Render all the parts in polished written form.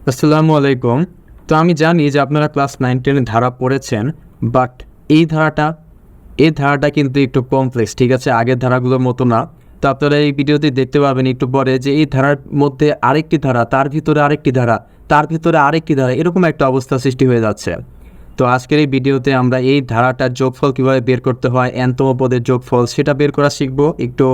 আসসালামু আলাইকুম। তো আমি জানি যে আপনারা ক্লাস 9-10 এর ধারা পড়েছেন, বাট এই ধারাটা এই ধারাটা কিন্তু একটু কমপ্লেক্স, ঠিক আছে? আগের ধারাগুলোর মতো না। তো আপনারা এই ভিডিওতে দেখতে পাবেন একটু পরে যে এই ধারার মধ্যে আরেকটি ধারা, তার ভিতরে আরেকটি ধারা, তার ভিতরে আরেকটি ধারা, এরকম একটা অবস্থা সৃষ্টি হয়ে যাচ্ছে। তো আজকের এই ভিডিওতে আমরা এই ধারাটার যোগফল কীভাবে বের করতে হয়, nতম পদের যোগফল সেটা বের করা শিখব। একটু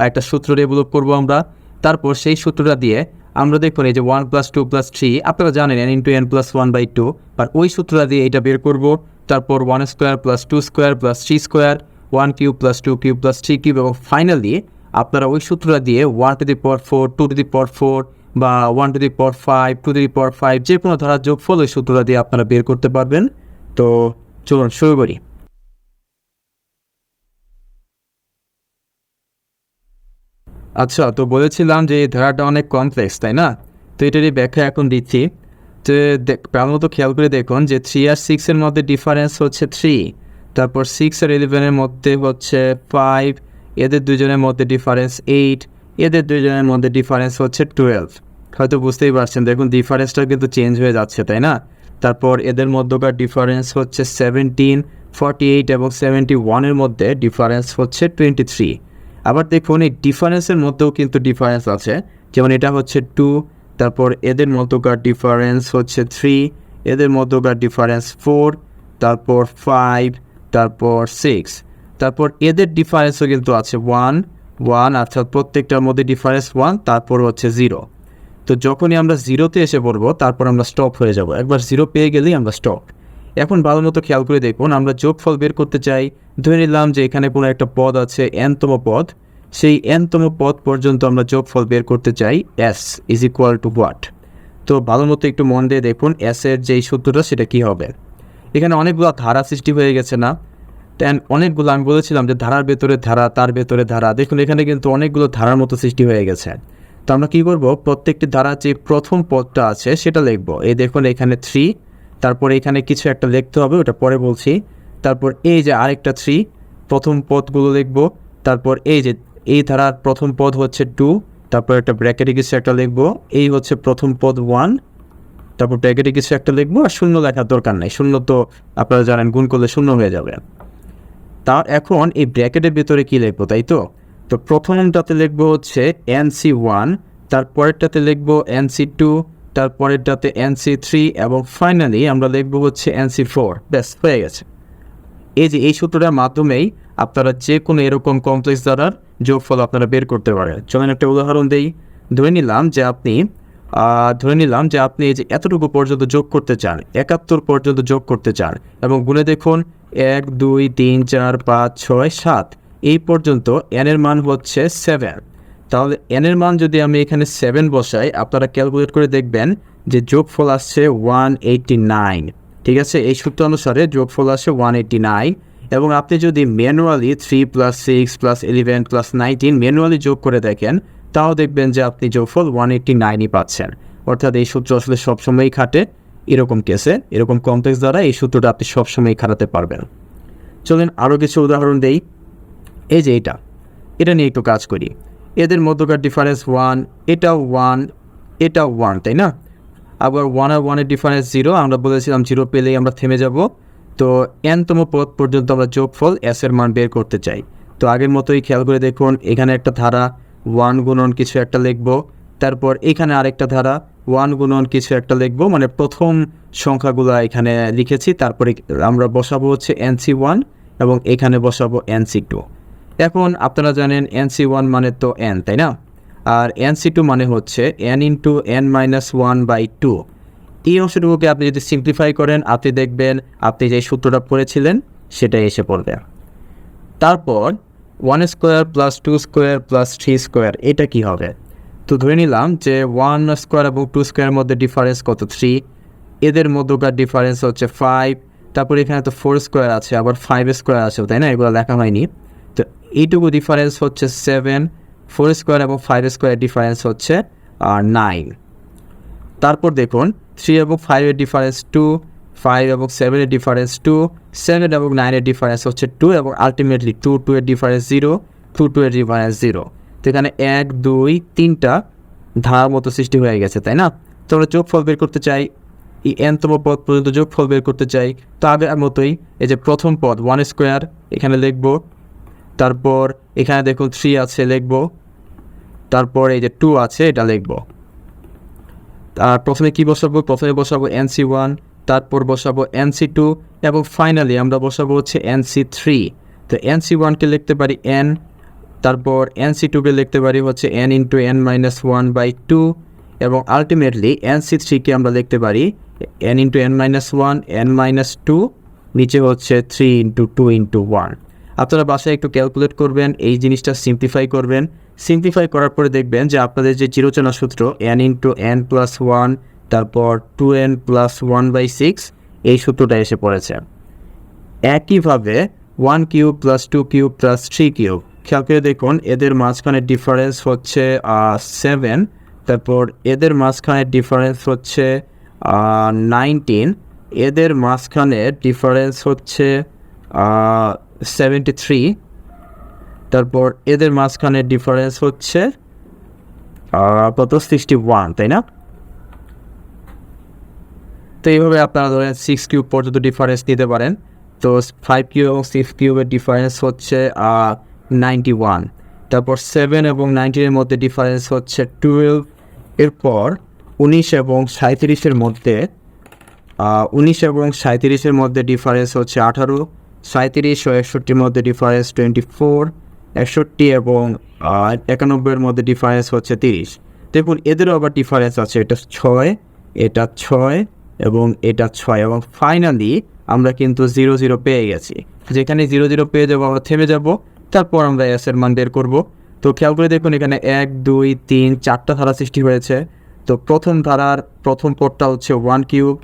একটা সূত্র ডেভেলপ করব আমরা। তারপর সেই সূত্রটা দিয়ে আমরা দেখুন এই যে 1 + 2 + 3 আপনারা জানেন n × n + 1/2, আর ওই সূত্রটা দিয়ে এটা বের করব। তারপর 1² + 2² + 3² 1³ + 2³ + 3³ এবং ফাইনালি আপনারা ওই সূত্রটা দিয়ে 1⁴ 2⁴ বা 1⁵ 2⁵ যে কোনো ধারার যোগফল ওই সূত্রটা দিয়ে আপনারা বের করতে পারবেন। তো চলুন শুরু করি। আচ্ছা, তো বলেছিলাম যে এই ধারাটা অনেক কমপ্লেক্স, তাই না? তো এটারই ব্যাখ্যা এখন দিচ্ছি। যে প্রথমত খেয়াল করে দেখুন যে 3 আর 6 এর মধ্যে ডিফারেন্স হচ্ছে 3, তারপর 6 আর 11 এর মধ্যে হচ্ছে 5, এদের দুজনের মধ্যে ডিফারেন্স 8, এদের দুজনের মধ্যে ডিফারেন্স হচ্ছে 12। হয়তো বুঝতেই পারছেন, দেখুন ডিফারেন্সটা কিন্তু চেঞ্জ হয়ে যাচ্ছে, তাই না? তারপর এদের মধ্যকার ডিফারেন্স হচ্ছে 17, 48 এবং 71 এর মধ্যে ডিফারেন্স হচ্ছে 23। আবার দেখুন এই ডিফারেন্সের মধ্যেও কিন্তু ডিফারেন্স আছে, যেমন এটা হচ্ছে 2, তারপর এদের মধ্যকার ডিফারেন্স হচ্ছে 3, এদের মধ্যকার ডিফারেন্স 4, তারপর 5, তারপর 6, তারপর এদের ডিফারেন্সও কিন্তু আছে 1, 1, অর্থাৎ প্রত্যেকটার মধ্যে ডিফারেন্স 1, তারপর হচ্ছে 0। তো যখনই আমরা 0-তে এসে পড়বো তারপর আমরা স্টপ হয়ে যাব, একবার 0 পেয়ে গেলেই আমরা স্টপ। এখন ভালো মতো খেয়াল করে দেখুন, আমরা যোগফল বের করতে চাই। ধরে নিলাম যে এখানে কোনো একটা পদ আছে nতম পদ, সেই nতম পদ পর্যন্ত আমরা যোগফল বের করতে চাই। s = what? তো ভালো মতো একটু মন দিয়ে দেখুন s এর যেই সূত্রটা সেটা কী হবে। এখানে অনেকগুলো ধারা সৃষ্টি হয়ে গেছে না? অনেকগুলো, আমি বলেছিলাম যে ধারার ভেতরে ধারা, তার ভেতরে ধারা। দেখুন এখানে কিন্তু অনেকগুলো ধারার মতো সৃষ্টি হয়ে গেছে। তো আমরা কী করব, প্রত্যেকটি ধারার যে প্রথম পদটা আছে সেটা লিখব। এই দেখুন এখানে 3, তারপর এখানে কিছু একটা লিখতে হবে, ওটা পরে বলছি। তারপর এই যে আরেকটা 3, প্রথম পদগুলো লিখব। তারপর এই যে এই ধারার প্রথম পদ হচ্ছে 2, তারপর একটা ব্র্যাকেটে কিছু একটা লিখব। এই হচ্ছে প্রথম পদ 1, তারপর ব্র্যাকেটে কিছু একটা লিখব। আর শূন্য লেখার দরকার নেই, শূন্য তো আপনারা জানেন গুণ করলে শূন্য হয়ে যাবে। তার এখন এই ব্র্যাকেটের ভিতরে কী লিখব, তাই তো? তো প্রথমটাতে লিখব হচ্ছে NC1, তারপরেরটাতে লিখব NC2, তারপরেরটাতে NC3 এবং ফাইনালি আমরা লিখব হচ্ছে NC4। ব্যাস হয়ে গেছে। এই যে এই সূত্রটার মাধ্যমেই আপনারা যে কোনো এরকম কমপ্লেক্স ধারার যোগফল আপনারা বের করতে পারেন। চলেন একটা উদাহরণ দেই। ধরে নিলাম যে আপনি এই যে এতটুকু পর্যন্ত যোগ করতে চান, 71 পর্যন্ত যোগ করতে চান এবং গুণে দেখুন 1, 2, 3, 4, 5, 6, 7 এই পর্যন্ত n এর মান হচ্ছে 7। তাহলে n এর মান যদি আমি এখানে 7 বসাই, আপনারা ক্যালকুলেট করে দেখবেন যে যোগফল আসছে 189। ঠিক আছে, এই সূত্র অনুসারে যোগফল আসে 189 এবং আপনি যদি ম্যানুয়ালি 3 + 6 + 11 + 19 ম্যানুয়ালি যোগ করে দেখেন, তাও দেখবেন যে আপনি যোগফল 189ই পাচ্ছেন। অর্থাৎ এই সূত্র আসলে সবসময়ই খাটে এরকম কেসে, এরকম কমপ্লেক্স দ্বারা এই সূত্রটা আপনি সবসময়ই খাটাতে পারবেন। চলেন আরও কিছু উদাহরণ দেই। এই যে এটা নিয়ে একটু কাজ করি। এদের মধ্যকার ডিফারেন্স 1, এটাও 1, এটাও 1, তাই না? আবার 1 আর 1 এর ডিফারেন্স 0, আমরা বলেছিলাম 0 পেলেই আমরা থেমে যাব। তো nতম পদ পর্যন্ত আমরা যোগফল s এর মান বের করতে চাই। তো আগের মতোই খেয়াল করে দেখুন, এখানে একটা ধারা 1 গুণন কিছু একটা লিখব, তারপর এখানে আরেকটা ধারা 1 গুণন কিছু একটা লিখব, মানে প্রথম সংখ্যাগুলো এখানে লিখেছি, তারপরে আমরা বসাবো হচ্ছে NC1 এবং এখানে বসাবো NC2। এখন আপনারা জানেন NC1 মানে তো n, তাই না? আর NC2 মানে হচ্ছে n × n-1/2। এই অংশটুকুকে আপনি যদি সিম্পলিফাই করেন, আপনি দেখবেন আপনি যে সূত্রটা পড়েছিলেন সেটাই এসে পড়বে। তারপর 1² + 2² + 3² এটা কি হবে? তো ধরে নিলাম যে 1² এবং 2² মধ্যে ডিফারেন্স কত? 3, এদের মধ্যকার ডিফারেন্স হচ্ছে 5, তারপর এখানে তো 4² আছে, আবার 5² আছে, তাই না? এগুলো লেখা হয়নি। তো এইটুকু ডিফারেন্স হচ্ছে 7, 4² এবং 5² ডিফারেন্স হচ্ছে 9। তারপর দেখুন 3 এবং 5 এর ডিফারেন্স 2, 5 এবং 7 এর ডিফারেন্স 2, 7 এবং 9 এর ডিফারেন্স হচ্ছে 2 এবং আলটিমেটলি 2 এর ডিফারেন্স 0, 2 এর ডিফারেন্স 0। তো এখানে 1, 2, 3টা ধারার মতো সৃষ্টি হয়ে গেছে, তাই না? তো আমরা যোগফল বের করতে চাই, এই nতম পদ পর্যন্ত যোগফল বের করতে চাই। তো আগের মতোই এই যে প্রথম পদ 1 স্কোয়ার এখানে লিখব, তারপর এখানে দেখুন 3 আছে লিখব, তারপর এই যে 2 আছে এটা লিখব। আর প্রথমে কি বসাবো? প্রথমে বসাবো NC1, তারপর বসাবো NC2 এবং ফাইনালি আমরা বসাবো হচ্ছে NC3। তো NC1কে লিখতে পারি n, তারপর NC2কে লিখতে পারি হচ্ছে n ইন্টু n-1/2 এবং আলটিমেটলি NC3কে আমরা লিখতে পারি n ইন্টু n-1 n-2, নিচে হচ্ছে 3 ইন্টু 2 ইন্টু 1। আপনারা বাসায় একটু ক্যালকুলেট করবেন, এই জিনিসটা সিম্পলিফাই করবেন। সিম্পলিফাই করার পরে দেখবেন যে আপনাদের যে চিরচেনা সূত্র n ইন্টু n+1 তারপর 2n+1/6 এই সূত্রটা এসে পড়েছে। একইভাবে 1 cube plus 2 cube plus 3 cube, খেয়াল করে দেখুন এদের মাঝখানে ডিফারেন্স হচ্ছে 7, তারপর এদের মাঝখানে ডিফারেন্স হচ্ছে 19, এদের মাঝখানে ডিফারেন্স হচ্ছে 73, তারপর এদের মাঝখানে ডিফারেন্স হচ্ছে কত 61, তাই না? তো এইভাবে আপনারা ধরেন 6 কিউব পর্যন্ত ডিফারেন্স নিতে পারেন। তো 5 কিউব এবং 6 কিউবের ডিফারেন্স হচ্ছে 91, তারপর 7 এবং 19-এর মধ্যে ডিফারেন্স হচ্ছে 12, এরপর 19 এবং 37-এর মধ্যে 19 এবং 37-এর মধ্যে ডিফারেন্স হচ্ছে 18, 37 ও 61-র মধ্যে ডিফারেন্স 24, 61 এবং 91-এর মধ্যে ডিফারেন্স হচ্ছে 30। দেখুন এদেরও আবার ডিফারেন্স আছে, এটা 6, এটা 6 এবং এটা 6 এবং ফাইনালি আমরা কিন্তু 0 0 পেয়ে গেছি। যেখানে 0 0 পেয়ে যাবো আমরা থেমে যাব, তারপর আমরা এর মান বের করব। তো খেয়াল করে দেখুন এখানে 1 2 3 4টা ধারা সৃষ্টি হয়েছে। তো প্রথম ধারার প্রথম পদটা হচ্ছে 1 কিউব,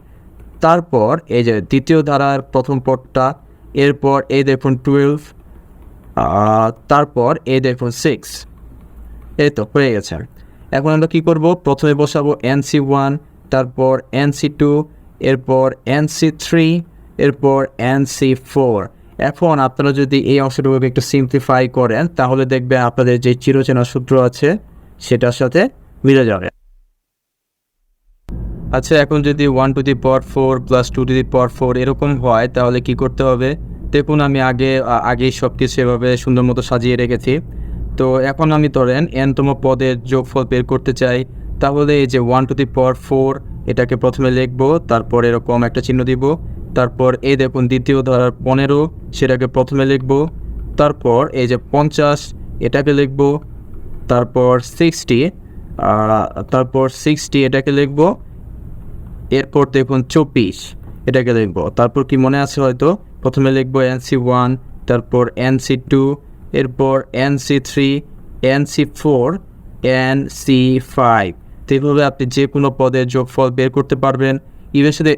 তারপর এই যে দ্বিতীয় ধারার প্রথম পদটা, এরপর এই দেখুন 12, তারপর এই দেখুন 6, এই তো হয়ে গেছে। এখন আমরা কী করব? প্রথমে বসাবো NC1, তারপর NC2, এরপর NC3, এরপর NC4। এখন আপনারা যদি এই অংশটুকুকে একটু সিম্পলিফাই করেন তাহলে দেখবেন আপনাদের যে চিরচেনা সূত্র আছে সেটার সাথে মিলে যাবে। আচ্ছা, এখন যদি 1 to the power 4 plus 2 to the power 4 এরকম হয় তাহলে কি করতে হবে? দেখুন আমি আগেই সব কিছু এভাবে সুন্দর মতো সাজিয়ে রেখেছি। তো এখন আমি ধরেন nতম পদের যোগফল বের করতে চাই, তাহলে এই যে 1 টু দি পাওয়ার 4 এটাকে প্রথমে লিখবো, তারপর এরকম একটা চিহ্ন দিব, তারপর এই দেখুন দ্বিতীয় ধারার 15 সেটাকে প্রথমে লিখবো, তারপর এই যে 50 এটাকে লিখবো, তারপর 60 এটাকে লিখবো, এরপর দেখুন 24 এটাকে লিখবো। তারপর কি মনে আছে হয়তো প্রথমে লিখবো NC1, তারপর NC2, এরপর NC3, NC4, NC5। তো এইভাবে আপনি যে কোনো পদের যোগফল বের করতে পারবেন। ইভেন সাথে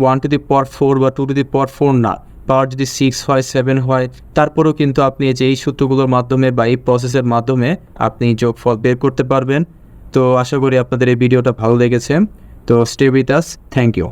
1 টু দি পাওয়ার 4 বা 2 টু দি পাওয়ার 4 না, পাওয়ার যদি 6 হয় 7 হয়, তারপরেও কিন্তু আপনি এই সূত্রগুলোর মাধ্যমে বা এই প্রসেসের মাধ্যমে আপনি যোগফল বের করতে পারবেন। তো আশা করি আপনাদের এই ভিডিওটা ভালো লেগেছে। তো stay with us, thank you.